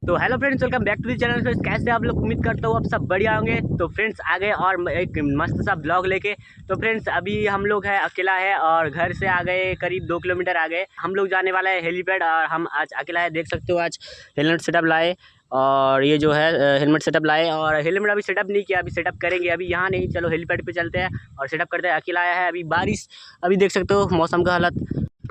तो hello friends, welcome back to the channel. Friends कैसे आप लोग, उम्मीद करता हूँ आप सब बढ़िया होंगे। तो फ्रेंड्स आ गए और एक मस्त सा ब्लॉग लेके। तो फ्रेंड्स अभी हम लोग है अकेला है और घर से आ गए, करीब 2 किलोमीटर आ गए। हम लोग जाने वाला है हेलीपैड और हम आज अकेला है, देख सकते हो। आज हेलमेट सेटअप लाए और ये जो है हेलमेट सेटअप लाए और हेलमेट अभी सेटअप नहीं किया, अभी सेटअप करेंगे। अभी यहाँ नहीं, चलो हेलीपैड पे चलते हैं और सेटअप करते हैं। अकेला आया है, अभी बारिश, अभी देख सकते हो मौसम का हालत।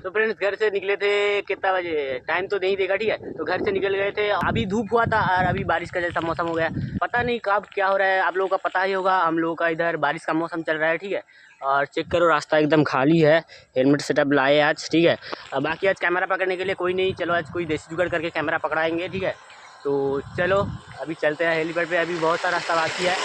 तो फ्रेंड्स घर से निकले थे कितना बजे, टाइम तो नहीं देगा, ठीक है। तो घर से निकल गए थे, अभी धूप हुआ था और अभी बारिश का जैसा मौसम हो गया। पता नहीं कब क्या हो रहा है, आप लोगों का पता ही होगा। हम लोगों का इधर बारिश का मौसम चल रहा है, ठीक है। और चेक करो रास्ता एकदम खाली है। हेलमेट सेटअप लाए आज, ठीक है। बाकी आज कैमरा पकड़ने के लिए कोई नहीं, चलो आज कोई देसी जुगाड़ करके कैमरा पकड़ाएंगे, ठीक है। तो चलो अभी चलते हैं हेलीपैड पे। अभी बहुत सारा रास्ता बाकी है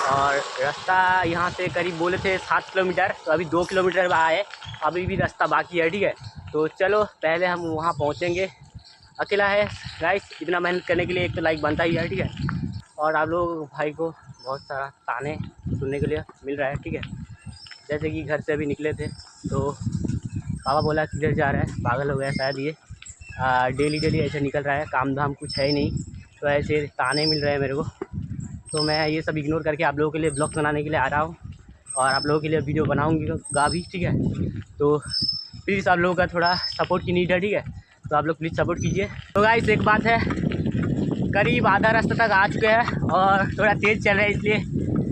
और रास्ता यहाँ से करीब बोले थे 7 किलोमीटर, तो अभी 2 किलोमीटर आए, अभी भी रास्ता बाकी है, ठीक है। तो चलो पहले हम वहाँ पहुँचेंगे। अकेला है गाइस, इतना मेहनत करने के लिए एक तो लाइक बनता ही है, ठीक है। और आप लोग भाई को बहुत सारा ताने सुनने के लिए मिल रहा है, ठीक है। जैसे कि घर से अभी निकले थे तो पापा बोला किधर जा रहा है, पागल हो गया शायद ये। डेली ऐसे निकल रहा है, काम धाम कुछ है ही नहीं, तो ऐसे ताने मिल रहे हैं मेरे को। तो मैं ये सब इग्नोर करके आप लोगों के लिए ब्लॉग बनाने के लिए आ रहा हूँ और आप लोगों के लिए वीडियो बनाऊँगा भी, ठीक है। तो प्लीज़ आप लोगों का थोड़ा सपोर्ट की नीड है, ठीक है। तो आप लोग प्लीज़ सपोर्ट कीजिए। तो गाइस एक बात है, करीब आधा रास्ता तक आ चुके हैं और थोड़ा तेज़ चल रहा है इसलिए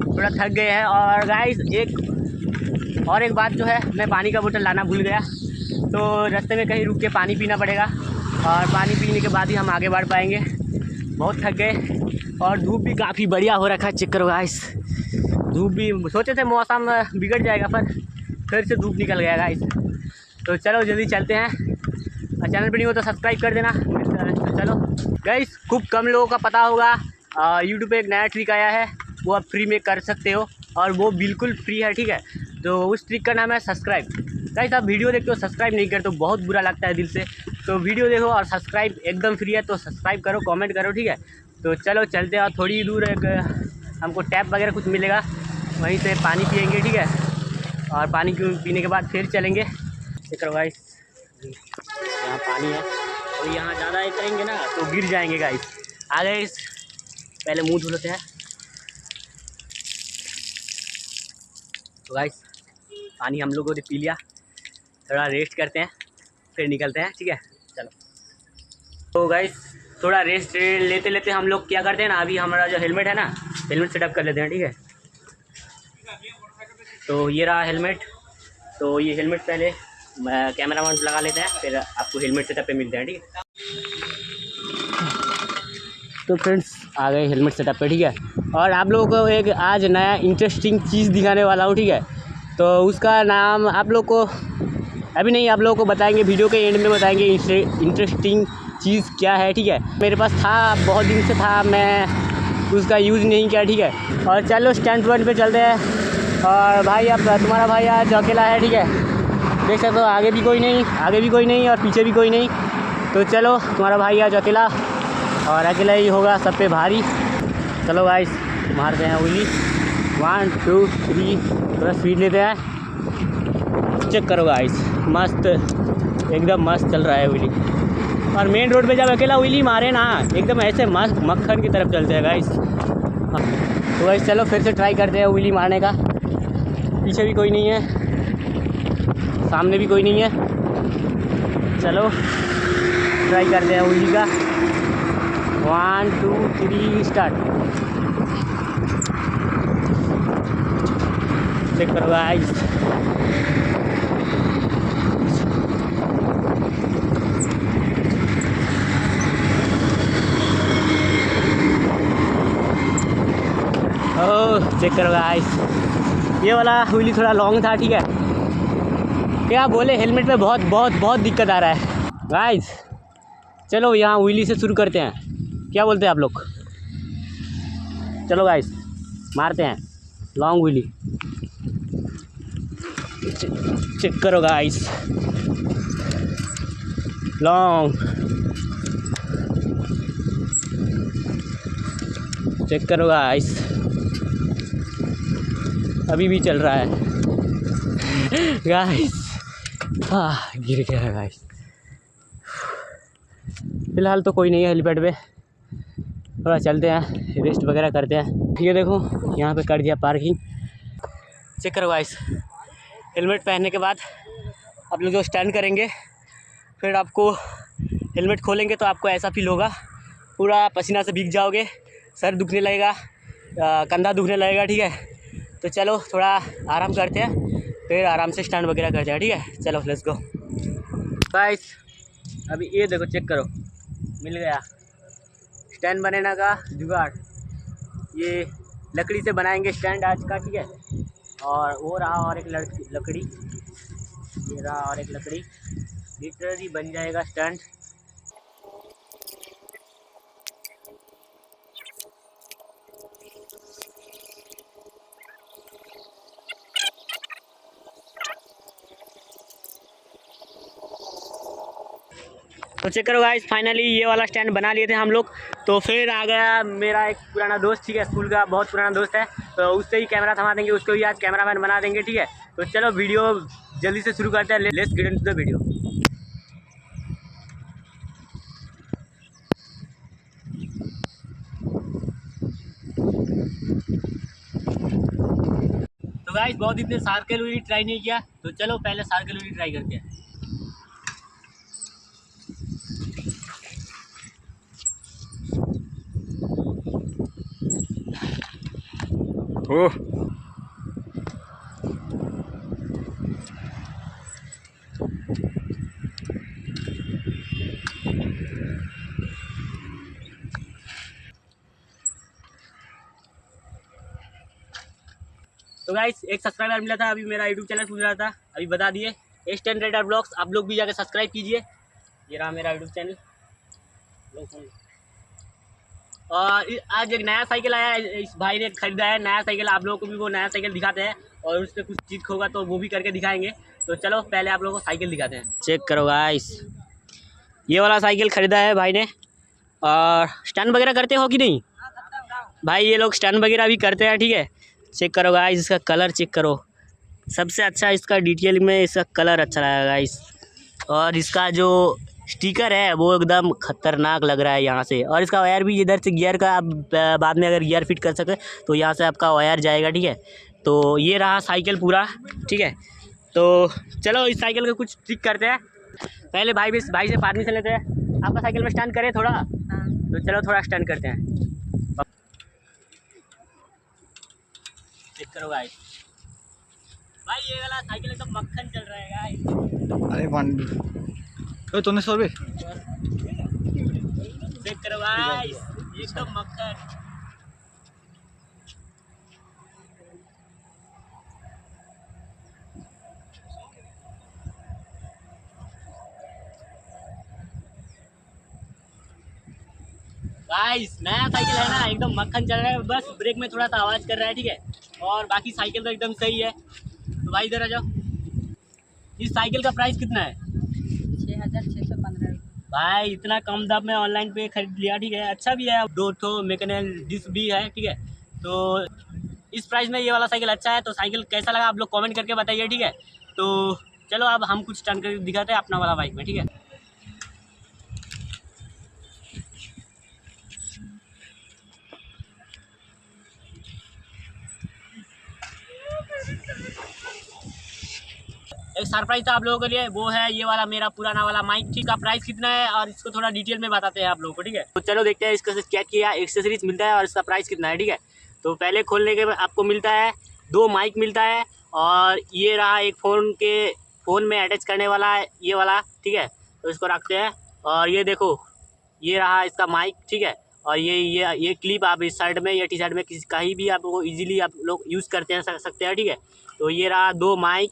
थोड़ा थक गए हैं। और गाइस एक बात जो है, मैं पानी का बोतल लाना भूल गया, तो रास्ते में कहीं रुक के पानी पीना पड़ेगा और पानी पीने के बाद ही हम आगे बढ़ पाएंगे। बहुत थक गए और धूप भी काफ़ी बढ़िया हो रखा है, चेक करो गाइस। धूप भी, सोचे थे मौसम बिगड़ जाएगा पर फिर से धूप निकल गया गाइस। तो चलो जल्दी चलते हैं, और चैनल पर नहीं हो तो सब्सक्राइब कर देना। तो चलो गाइस, खूब कम लोगों का पता होगा, यूट्यूब पे एक नया ट्रिक आया है, वो आप फ्री में कर सकते हो और वो बिल्कुल फ्री है, ठीक है। तो उस ट्रिक का नाम है सब्सक्राइब। गाइस आप वीडियो देखते हो सब्सक्राइब नहीं करते तो बहुत बुरा लगता है दिल से। तो वीडियो देखो और सब्सक्राइब एकदम फ्री है, तो सब्सक्राइब करो, कमेंट करो, ठीक है। तो चलो चलते हैं और थोड़ी दूर एक हमको टैप वगैरह कुछ मिलेगा, वहीं से पानी पियेंगे, ठीक है। और पानी पीने के बाद फिर चलेंगे। चेक करो गाइस, यहाँ पानी है और यहाँ ज़्यादा करेंगे ना तो गिर जाएंगे गाइस। आ गए, पहले मुँह धो लेते हैं। तो गाइस पानी हम लोगों ने पी लिया, थोड़ा रेस्ट करते हैं फिर निकलते हैं, ठीक है। चलो तो गाइस थोड़ा रेस्ट लेते लेते हम लोग क्या करते हैं ना, अभी हमारा जो हेलमेट है ना, हेलमेट सेटअप कर लेते हैं, ठीक है। तो ये रहा हेलमेट, तो ये हेलमेट पहले कैमरा माउंट लगा लेते हैं, फिर आपको हेलमेट सेटअप पे मिलते हैं, ठीक है। तो फ्रेंड्स आ गए हेलमेट सेटअप पे, ठीक है। और आप लोगों को एक आज नया इंटरेस्टिंग चीज़ दिखाने वाला हूँ, ठीक है। तो उसका नाम आप लोग को अभी नहीं, आप लोगों को बताएंगे, वीडियो के एंड में बताएंगे इंटरेस्टिंग चीज़ क्या है, ठीक है। मेरे पास था, बहुत दिन से था, मैं उसका यूज़ नहीं किया, ठीक है। और चलो स्टैंड पॉइंट पे चलते हैं। और भाई अब तुम्हारा भाई आज अकेला है, ठीक है, देख सकते हो। आगे भी कोई नहीं और पीछे भी कोई नहीं। तो चलो तुम्हारा भाई आज अकेला, और अकेला ही होगा सब पे भारी। चलो गाइस मारते हैं उंगली, 1 2 3, थोड़ा स्पीड लेते हैं। चेक करो गाइस, मस्त, एकदम मस्त चल रहा है व्हीली। और मेन रोड पे जब अकेला व्हीली मारे ना, एकदम ऐसे मस्त मक्खन की तरफ चलते हैं गाइस। तो गाइस चलो फिर से ट्राई करते हैं व्हीली मारने का। पीछे भी कोई नहीं है, सामने भी कोई नहीं है। चलो ट्राई करते हैं व्हीली का, 1 2 3 स्टार्ट। चेक करो गाइस, चेक करो गाइस, ये वाला व्हीली थोड़ा लॉन्ग था, ठीक है। क्या बोले, हेलमेट पे बहुत दिक्कत आ रहा है गाइस। चलो यहाँ व्हीली से शुरू करते हैं, क्या बोलते हैं आप लोग। चलो गाइस मारते हैं लॉन्ग व्हीली। चेक करो गाइस, लॉन्ग, चेक करो गाइस, अभी भी चल रहा है गाइस। गिर गया है गाइस। फिलहाल तो कोई नहीं है हेलीपैड पे, थोड़ा चलते हैं, रेस्ट वगैरह करते हैं। ये देखो यहाँ पे कर दिया पार्किंग। चेक करो गाइस, हेलमेट पहनने के बाद आप लोग जो स्टैंड करेंगे, फिर आपको हेलमेट खोलेंगे तो आपको ऐसा फील होगा, पूरा पसीना से भीग जाओगे, सर दुखने लगेगा, कंधा दुखने लगेगा, ठीक है। तो चलो थोड़ा आराम करते हैं, फिर आराम से स्टैंड वगैरह करते हैं, ठीक है। चलो लेट्स गो गाइस। अभी ये देखो, चेक करो, मिल गया स्टैंड बनाने का जुगाड़। ये लकड़ी से बनाएंगे स्टैंड आज का, ठीक है। और वो रहा और एक लकड़ी, ये रहा और एक लकड़ी, लिटरली बन जाएगा स्टैंड। तो चेक करो गाइस, फाइनली ये वाला स्टैंड बना लिए थे हम लोग। तो फिर आ गया मेरा एक पुराना दोस्त, ठीक है, स्कूल का बहुत पुराना दोस्त है, तो उससे ही कैमरा थमा देंगे, उसको भी आज कैमरामैन बना देंगे, ठीक है। तो चलो वीडियो जल्दी से शुरू करते हैं, let's get into the video. तो गाइस बहुत दिन से सर्कल उड़ी ट्राई नहीं किया, तो चलो पहले सर्कल उड़ी ट्राई करते हैं। ओह तो गाइस एक सब्सक्राइबर मिला था, अभी मेरा यूट्यूब चैनल खुल रहा था, अभी बता दिए, S10 रेडर ब्लॉग्स, आप लोग भी जाकर सब्सक्राइब कीजिए। ये रहा मेरा यूट्यूब चैनल। और आज एक नया साइकिल आया है, इस भाई ने खरीदा है नया साइकिल, आप लोगों को भी वो नया साइकिल दिखाते हैं, और उस पर कुछ चीज होगा तो वो भी करके दिखाएंगे। तो चलो पहले आप लोगों को साइकिल दिखाते हैं। चेक करो गाइस, ये वाला साइकिल खरीदा है भाई ने। और स्टैंड वगैरह करते हो कि नहीं भाई? ये लोग स्टैंड वगैरह भी करते हैं, ठीक है। चेक करो गाइस, इसका कलर चेक करो, सबसे अच्छा इसका डिटेल में इसका कलर अच्छा लगा गाइस। और इसका जो स्टिकर है वो एकदम खतरनाक लग रहा है यहाँ से। और इसका वायर भी इधर से गियर का, आप बाद में अगर गियर फिट कर सके तो यहाँ से आपका वायर जाएगा, ठीक है। तो ये रहा साइकिल पूरा, ठीक है। तो चलो इस साइकिल का कुछ ठीक करते हैं, पहले भाई से परमिशन लेते हैं। आपका साइकिल में स्टैंड करें थोड़ा? तो चलो थोड़ा स्टैंड करते हैं। चेक करो गाइस, भाई ये वाला साइकिल एकदम मक्खन चल रहा है गाइस। अरे वन तूने 100 रुपये चेक करो गाइस, एकदम मक्खन। गाइस नया साइकिल है ना, एकदम मक्खन चल रहा है, बस ब्रेक में थोड़ा सा आवाज कर रहा है, ठीक है। और बाकी साइकिल तो एकदम सही है। तो भाई इधर आ जाओ। इस साइकिल का प्राइस कितना है? 6,615। भाई इतना कम दाम में ऑनलाइन पे खरीद लिया, ठीक है। अच्छा भी है, 2 मैकेनिकल डिस्क भी है, ठीक है। तो इस प्राइस में ये वाला साइकिल अच्छा है। तो साइकिल कैसा लगा आप लोग कमेंट करके बताइए, ठीक है। तो चलो अब हम कुछ टर्न करके दिखाते हैं अपना वाला बाइक में, ठीक है। एक सरप्राइज था आप लोगों के लिए, वो है ये वाला मेरा पुराना वाला माइक, ठीक है। प्राइस कितना है और इसको थोड़ा डिटेल में बताते हैं आप लोगों को, ठीक है। तो चलो देखते हैं इसका क्या क्या एक्सेसरीज मिलता है और इसका प्राइस कितना है, ठीक है। तो पहले खोलने के बाद आपको मिलता है 2 माइक मिलता है, और ये रहा एक फ़ोन में अटैच करने वाला है ये वाला, ठीक है। तो इसको रखते हैं, और ये देखो ये रहा इसका माइक, ठीक है। और ये क्लिप आप इस साइड में या टी शर्ट में किसी कहीं भी आपको इजीली आप लोग यूज़ करते हैं सकते हैं, ठीक है। तो ये रहा 2 माइक।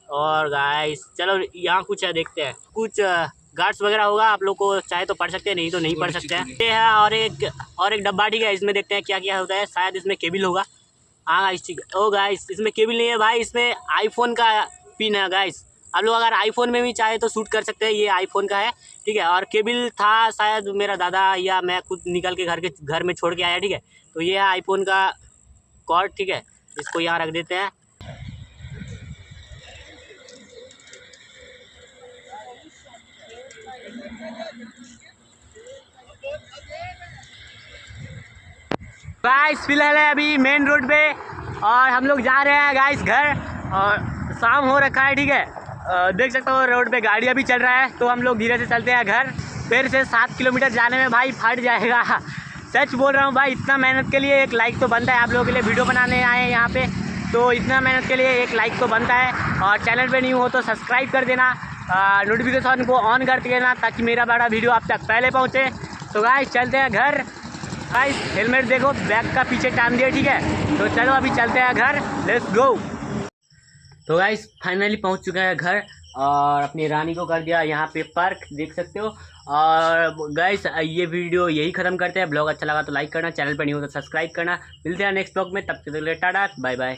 और गाइस चलो यहाँ कुछ है, देखते हैं कुछ गार्ड्स वगैरह होगा, आप लोग को चाहे तो पढ़ सकते हैं, नहीं तो नहीं पढ़ सकते हैं। ये है और एक डब्बा, ठीक है। इसमें देखते हैं क्या क्या होता है, शायद इसमें केबल होगा। हाँ गाइस ठीक है। ओ गाइस इसमें केबल नहीं है भाई, इसमें आईफोन का पिन है गाइस। आप लोग अगर आईफोन में भी चाहे तो शूट कर सकते हैं, ये आईफोन का है, ठीक है। और केबल था शायद मेरा दादा या मैं खुद निकल के घर में छोड़ के आया, ठीक है। तो ये है आईफोन का कॉर्ड, ठीक है। इसको यहाँ रख देते हैं। गाइस फिलहाल है अभी मेन रोड पे और हम लोग जा रहे हैं गाइस घर और शाम हो रखा है, ठीक है। देख सकते हो रोड पे गाड़ियाँ भी चल रहा है, तो हम लोग धीरे से चलते हैं घर। फिर से 7 किलोमीटर जाने में भाई फट जाएगा, सच बोल रहा हूँ भाई। इतना मेहनत के लिए एक लाइक तो बनता है, आप लोगों के लिए वीडियो बनाने आए हैं यहाँ पे, तो इतना मेहनत के लिए एक लाइक तो बनता है। और चैनल पे न्यू हो तो सब्सक्राइब कर देना, नोटिफिकेशन को ऑन कर देना ताकि मेरा बड़ा वीडियो आप तक पहले पहुँचे। तो गाइस चलते हैं घर। गाइस हेलमेट देखो बैग का पीछे टांग दिया, ठीक है। तो चलो अभी चलते हैं घर, लेट्स गो। तो गाइस फाइनली पहुंच चुका है घर और अपनी रानी को कर दिया यहाँ पे पार्क, देख सकते हो। और गाइस ये वीडियो यही ख़त्म करते हैं। ब्लॉग अच्छा लगा तो लाइक करना, चैनल पर नहीं हो तो सब्सक्राइब करना। मिलते हैं नेक्स्ट ब्लॉग में, तब तक के लिए टाटा बाय बाय।